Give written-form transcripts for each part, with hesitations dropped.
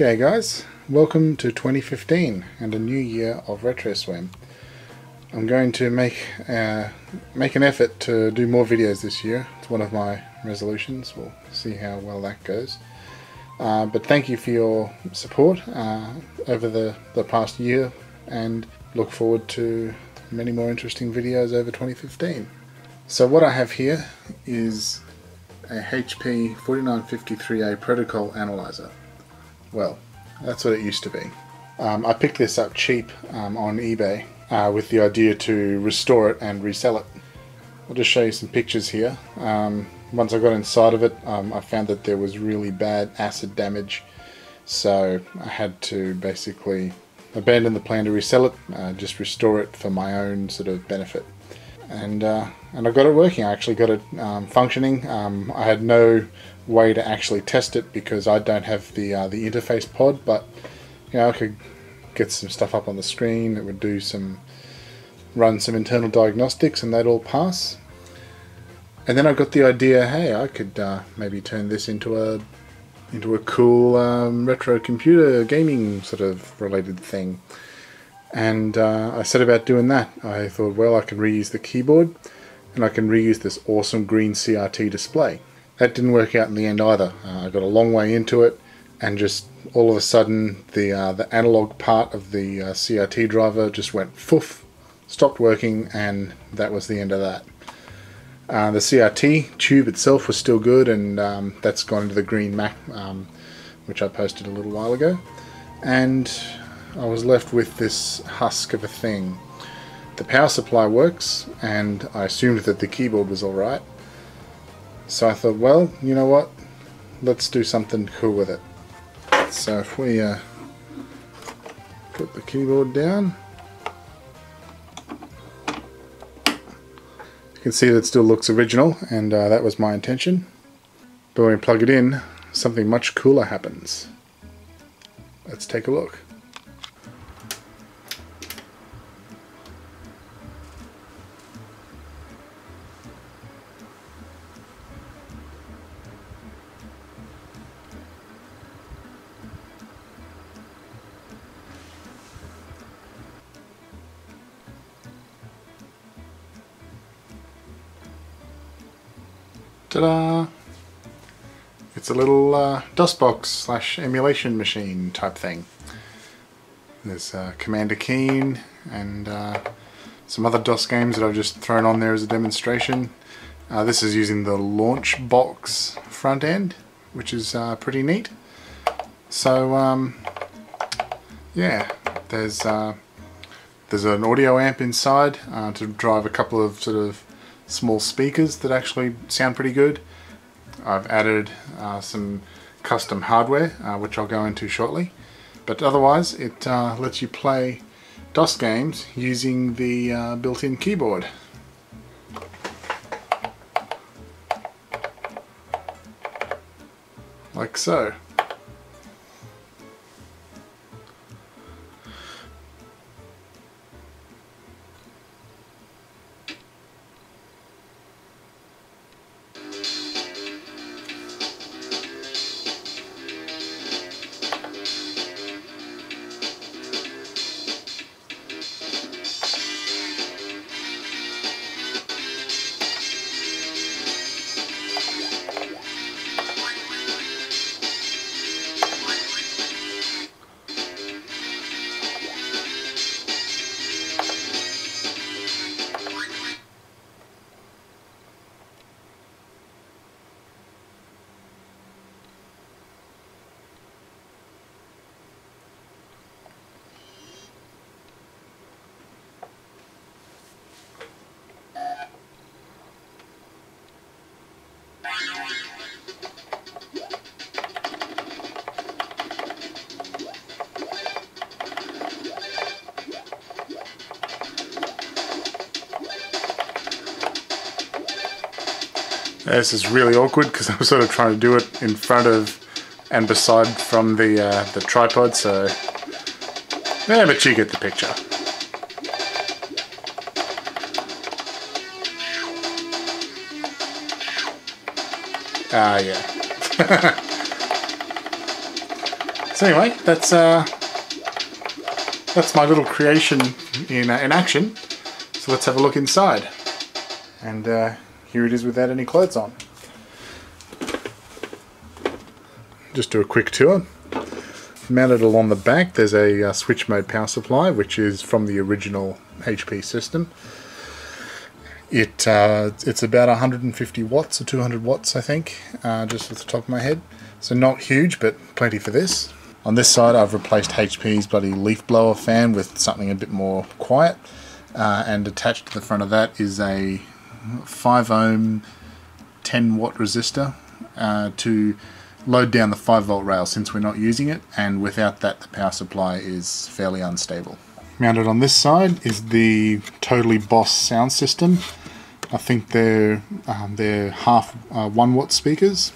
Okay guys, welcome to 2015 and a new year of Retro Swim. I'm going to make an effort to do more videos this year. It's one of my resolutions. We'll see how well that goes. But thank you for your support over the past year, and look forward to many more interesting videos over 2015. So what I have here is a HP 4953A Protocol Analyser. Well, that's what it used to be. I picked this up cheap on eBay with the idea to restore it and resell it. I'll just show you some pictures here. Once I got inside of it, I found that there was really bad acid damage, so I had to basically abandon the plan to resell it, just restore it for my own sort of benefit. And I got it working. I actually got it functioning. I had no way to actually test it because I don't have the interface pod, but you know, I could get some stuff up on the screen that would run some internal diagnostics, and they'd all pass. And then I got the idea, hey, I could maybe turn this into a cool retro computer gaming sort of related thing. And I set about doing that. I thought, well, I can reuse the keyboard and I can reuse this awesome green CRT display. That didn't work out in the end either. I got a long way into it, and just all of a sudden the analog part of the CRT driver just went foof, stopped working, and that was the end of that. The CRT tube itself was still good, and that's gone into the green Mac, which I posted a little while ago. And I was left with this husk of a thing. The power supply works, and I assumed that the keyboard was alright. So I thought, well, you know what? Let's do something cool with it. So if we put the keyboard down, you can see that it still looks original, and that was my intention. But when we plug it in, something much cooler happens. Let's take a look. Ta-da! It's a little DOSBox / emulation machine type thing. There's Commander Keen and some other DOS games that I've just thrown on there as a demonstration. This is using the launch box front end, which is pretty neat. So yeah, there's an audio amp inside to drive a couple of sort of small speakers that actually sound pretty good. I've added some custom hardware, which I'll go into shortly. But otherwise, it lets you play DOS games using the built-in keyboard. Like so. This is really awkward because I'm sort of trying to do it in front of and beside from the tripod, so yeah, but you get the picture. Yeah. So anyway, that's my little creation in action. So let's have a look inside. And here it is without any clothes on. Just do a quick tour. Mounted along the back, there's a switch mode power supply, which is from the original HP system. It's about 150 watts or 200 watts, I think, just off the top of my head. So not huge, but plenty for this. On this side, I've replaced HP's bloody leaf blower fan with something a bit more quiet. And attached to the front of that is a 5 ohm 10 watt resistor to load down the 5 volt rail since we're not using it, and without that the power supply is fairly unstable. Mounted on this side is the Totally Boss sound system. I think they're half 1 watt speakers.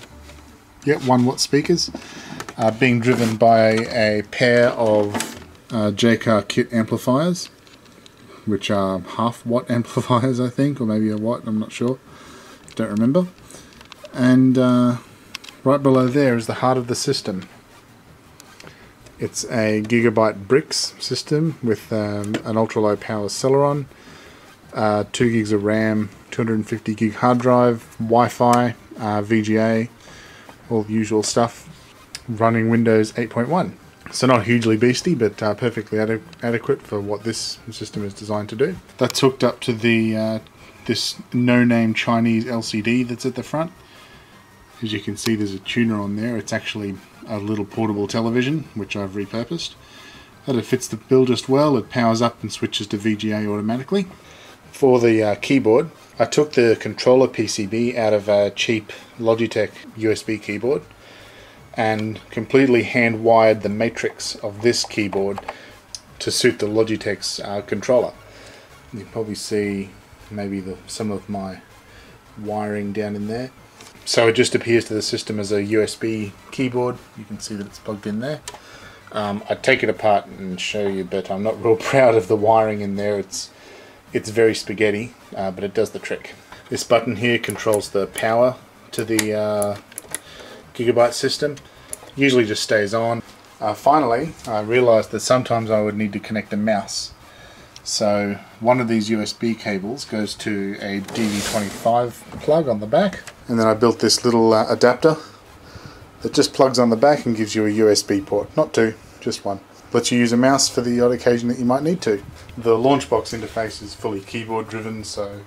Yep, 1 watt speakers, being driven by a pair of JCar kit amplifiers, which are half watt amplifiers, I think, or maybe a watt, I'm not sure, don't remember. And right below there is the heart of the system. It's a gigabyte bricks system with an ultra low power Celeron, 2 gigs of RAM, 250 gig hard drive, Wi-Fi, VGA, all the usual stuff, running Windows 8.1. So not hugely beastie, but perfectly adequate for what this system is designed to do. That's hooked up to the this no-name Chinese LCD that's at the front. As you can see, there's a tuner on there. It's actually a little portable television, which I've repurposed. But it fits the bill just well. It powers up and switches to VGA automatically. For the keyboard, I took the controller PCB out of a cheap Logitech USB keyboard and completely hand-wired the matrix of this keyboard to suit the Logitech's controller. You can probably see maybe some of my wiring down in there. So it just appears to the system as a USB keyboard. You can see that it's plugged in there. I'd take it apart and show you, but I'm not real proud of the wiring in there. It's very spaghetti, but it does the trick. This button here controls the power to the gigabyte system. Usually just stays on. Finally, I realized that sometimes I would need to connect a mouse. So one of these USB cables goes to a DV25 plug on the back, and then I built this little adapter that just plugs on the back and gives you a USB port. Not two, just one. Lets you use a mouse for the odd occasion that you might need to. The Launchbox interface is fully keyboard driven, so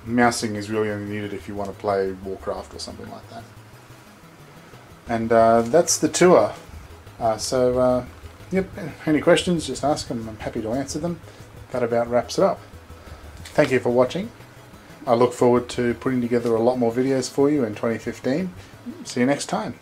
mousing is really only needed if you want to play Warcraft or something like that. And that's the tour. Yep, any questions, just ask them. I'm happy to answer them. That about wraps it up. Thank you for watching. I look forward to putting together a lot more videos for you in 2015. See you next time.